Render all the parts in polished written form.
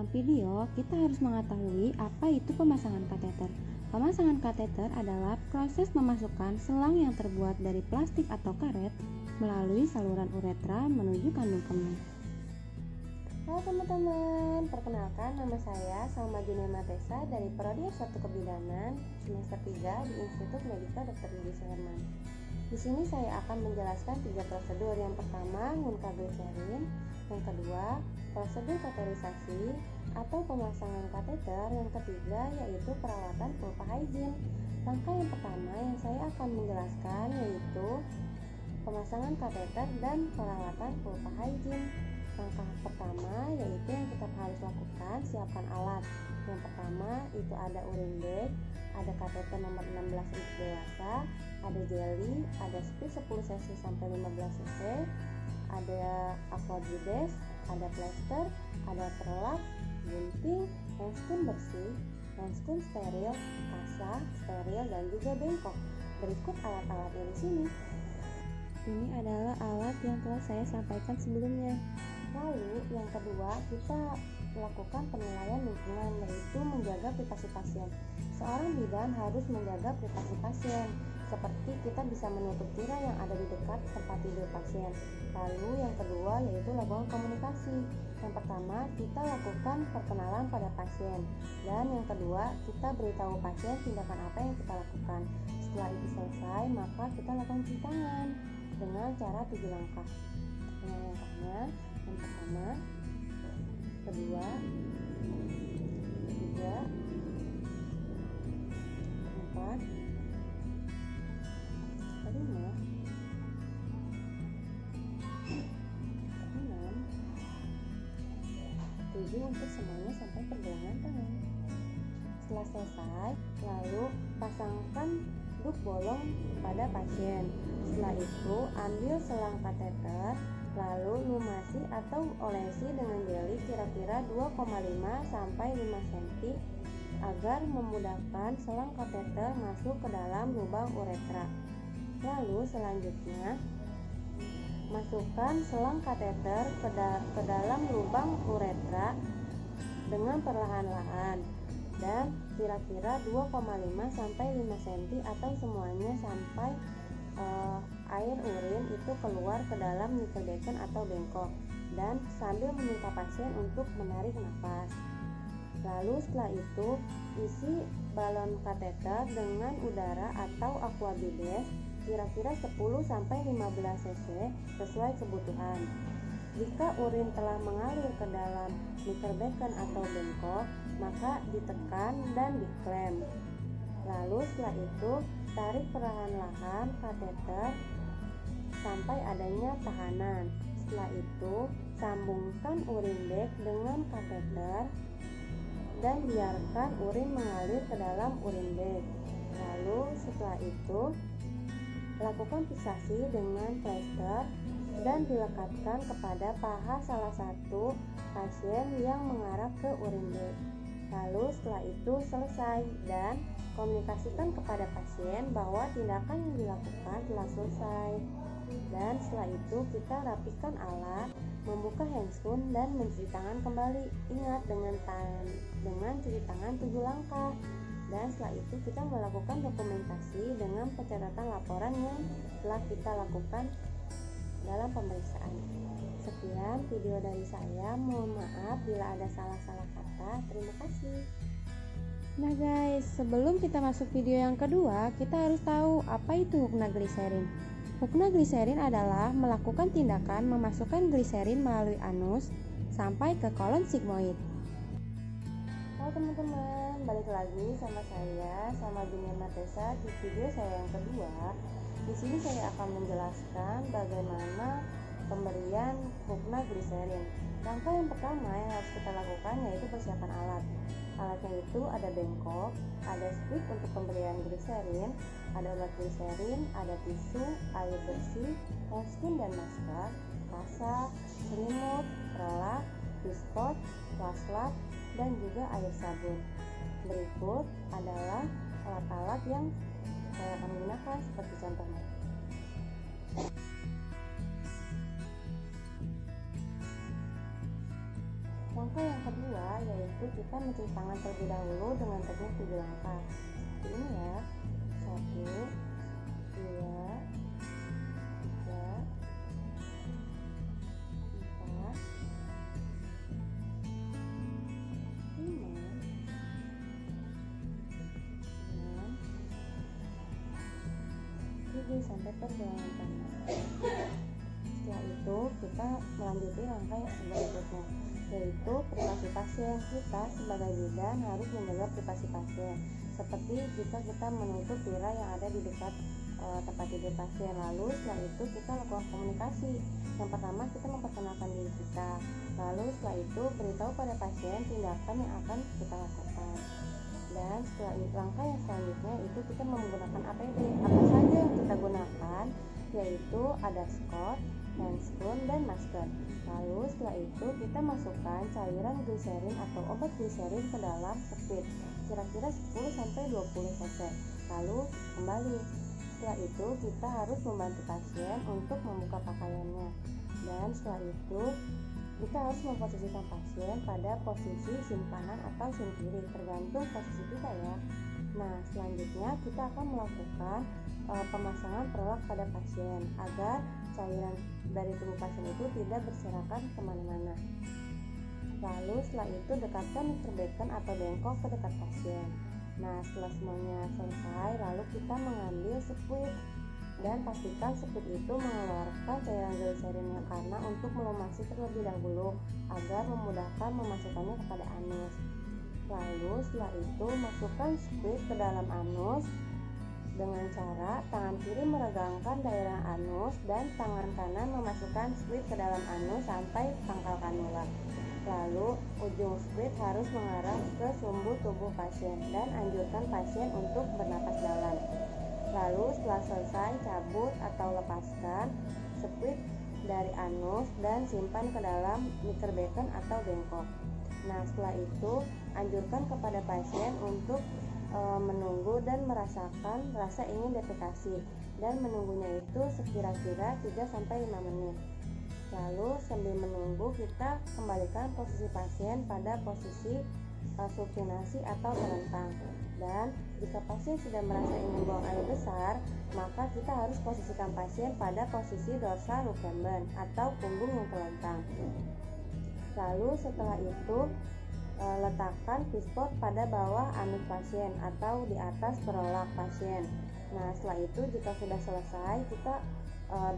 video, kita harus mengetahui apa itu pemasangan kateter. Pemasangan kateter adalah proses memasukkan selang yang terbuat dari plastik atau karet melalui saluran uretra menuju kandung kemih. Halo teman-teman, perkenalkan nama saya Salma Junema Tessa dari Prodi S1 Kebidanan semester 3 di Institut Medika Dr. Didi Suherman. Di sini saya akan menjelaskan 3 prosedur. Yang pertama, ngunkagliserin. Yang kedua, prosedur kateterisasi atau pemasangan kateter. Yang ketiga, yaitu perawatan pulpa hygiene. Langkah yang pertama yang saya akan menjelaskan yaitu pemasangan kateter dan perawatan pulpa hygiene. Langkah pertama yaitu yang kita harus lakukan, siapkan alat. Yang pertama itu ada urin bag, ada kateter nomor 16 untuk dewasa, ada jelly, ada spray 10 cc sampai 15 cc, ada aqua bides, ada plester, ada perlap, gunting, handscoon bersih, handscoon steril, kasa, steril, dan juga bengkok. Berikut alat-alatnya di sini. Ini adalah alat yang telah saya sampaikan sebelumnya. Lalu yang kedua, kita lakukan penilaian lingkungan, yaitu menjaga privasi pasien. Seorang bidan harus menjaga privasi pasien, seperti kita bisa menutup tirai yang ada di dekat tempat tidur pasien. Lalu yang kedua yaitu lakukan komunikasi. Yang pertama, kita lakukan perkenalan pada pasien, dan yang kedua kita beritahu pasien tindakan apa yang kita lakukan. Setelah itu selesai, maka kita lakukan cuci tangan dengan cara 7 langkah. Dengan langkahnya, yang pertama, kedua, ketiga, keempat, kelima, keenam, ketujuh untuk semuanya sampai pergelangan tangan. Setelah selesai, lalu pasangkan duk bolong pada pasien. Setelah itu, ambil selang kateter, lalu lumasi atau olesi dengan jeli kira-kira 2,5 sampai 5 cm agar memudahkan selang kateter masuk ke dalam lubang uretra. Lalu selanjutnya, masukkan selang kateter ke dalam lubang uretra dengan perlahan-lahan dan kira-kira 2,5 sampai 5 cm atau semuanya sampai air urin itu keluar ke dalam nickelbacken atau bengkok, dan sambil meminta pasien untuk menarik nafas. Lalu setelah itu isi balon kateter dengan udara atau aqua bides kira-kira 10 sampai 15 cc sesuai kebutuhan. Jika urin telah mengalir ke dalam nickelbacken atau bengkok, maka ditekan dan diklem. Lalu setelah itu tarik perlahan-lahan kateter sampai adanya tahanan. Setelah itu sambungkan urin bag dengan kateter dan biarkan urin mengalir ke dalam urin bag. Lalu setelah itu lakukan fiksasi dengan plester dan dilekatkan kepada paha salah satu pasien yang mengarah ke urin bag. Lalu setelah itu selesai dan komunikasikan kepada pasien bahwa tindakan yang dilakukan telah selesai. Dan setelah itu kita rapikan alat, membuka handscoon dan mencuci tangan kembali. Ingat dengan cuci tangan 7 langkah. Dan setelah itu kita melakukan dokumentasi dengan pencatatan laporan yang telah kita lakukan dalam pemeriksaan. Sekian video dari saya, mohon maaf bila ada salah-salah kata. Terima kasih. Nah guys, sebelum kita masuk video yang kedua, kita harus tahu apa itu hukna gliserin. Hukna gliserin adalah melakukan tindakan memasukkan gliserin melalui anus sampai ke kolon sigmoid. Halo teman-teman, balik lagi sama saya, sama Junema Tessa di video saya yang kedua. Di sini saya akan menjelaskan bagaimana pemberian hukna gliserin. Langkah yang pertama yang harus kita lakukan yaitu persiapan alat. Alatnya itu ada bengkok, ada strip untuk pemberian gliserin, ada obat gliserin, ada tisu, air bersih, handscoon dan masker, kasa, selimut, relak, pispot, waslap, dan juga air sabun. Berikut adalah alat-alat yang saya akan gunakan seperti contohnya. Langkah Langkah yang kedua yaitu kita mencuci tangan terlebih dahulu dengan teknik 7 langkah. Seperti ini ya. 1, 2, 3, 4, 5, 6, 7 sampai pergelangan tangan. Setelah itu kita melanjuti langkah yang selanjutnya, yaitu privasi pasien. Kita sebagai bidan harus menjaga privasi pasien, seperti jika kita menutup tirai yang ada di dekat tempat tidur pasien. Lalu setelah itu kita lakukan komunikasi. Yang pertama kita memperkenalkan diri kita, lalu setelah itu beritahu pada pasien tindakan yang akan kita lakukan. Dan setelah itu langkah yang selanjutnya itu kita menggunakan APD. Apa saja yang kita gunakan, yaitu ada skot, handscoon, dan masker. Lalu setelah itu kita masukkan cairan gliserin atau obat gliserin ke dalam squid kira-kira 10-20 cc. Lalu kembali. Setelah itu kita harus membantu pasien untuk membuka pakaiannya. Dan setelah itu kita harus memposisikan pasien pada posisi sim kanan atau sim kiri, tergantung posisi kita ya. Nah, selanjutnya kita akan melakukan pemasangan perlak pada pasien agar cairan dari tubuh pasien itu tidak berserakan kemana-mana. Lalu setelah itu dekatkan Nickerbacken atau bengkok ke dekat pasien. Nah, setelah semuanya selesai, lalu kita mengambil squid dan pastikan squid itu mengeluarkan cairan gliserinnya karena untuk melumasi terlebih dahulu agar memudahkan memasukkannya kepada anus. Lalu setelah itu masukkan squid ke dalam anus dengan cara tangan kiri meregangkan daerah anus dan tangan kanan memasukkan squid ke dalam anus sampai pangkal kanula. Lalu ujung squid harus mengarah ke sumbu tubuh pasien dan anjurkan pasien untuk bernapas dalam. Lalu setelah selesai cabut atau lepaskan squid dari anus dan simpan ke dalam Nickerbacken atau bengkok. Nah, setelah itu anjurkan kepada pasien untuk menunggu dan merasakan rasa ingin defekasi, dan menunggunya itu sekira-kira 3-5 menit. Lalu sambil menunggu kita kembalikan posisi pasien pada posisi supinasi atau terlentang. Dan jika pasien sudah merasa ingin buang air besar, maka kita harus posisikan pasien pada posisi dorsal recumbent atau punggung yang terlentang. Lalu setelah itu letakkan pispot pada bawah anus pasien atau di atas perolak pasien. Nah, setelah itu jika sudah selesai, kita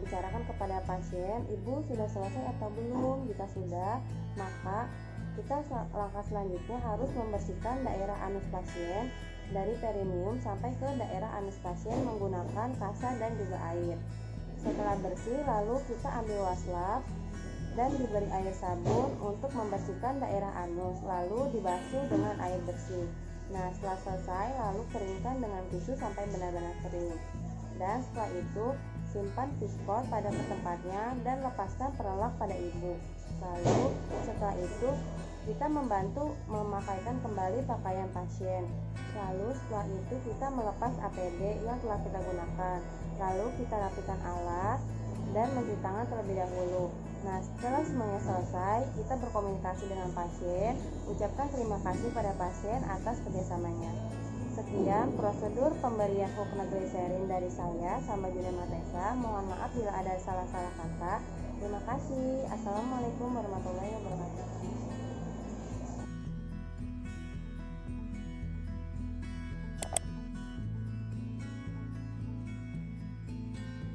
bicarakan kepada pasien, ibu sudah selesai atau belum. Jika sudah, maka kita langkah selanjutnya harus membersihkan daerah anus pasien dari perineum sampai ke daerah anus pasien menggunakan kasa dan juga air. Setelah bersih, lalu kita ambil wastafel dan diberi air sabun untuk membersihkan daerah anus, lalu dibasuh dengan air bersih. Nah, setelah selesai, lalu keringkan dengan tisu sampai benar-benar kering. Dan setelah itu simpan pispot pada tempatnya dan lepaskan perlak pada ibu. Lalu setelah itu kita membantu memakaikan kembali pakaian pasien. Lalu setelah itu kita melepas APD yang telah kita gunakan. Lalu kita rapikan alat dan mencuci tangan terlebih dahulu. Nah, setelah semuanya selesai, kita berkomunikasi dengan pasien, ucapkan terima kasih pada pasien atas kerjasamanya. Sekian prosedur pemberian hupnaglycerin dari saya, Samba Julia Matesa. Mohon maaf bila ada salah-salah kata. Terima kasih. Assalamualaikum warahmatullahi wabarakatuh.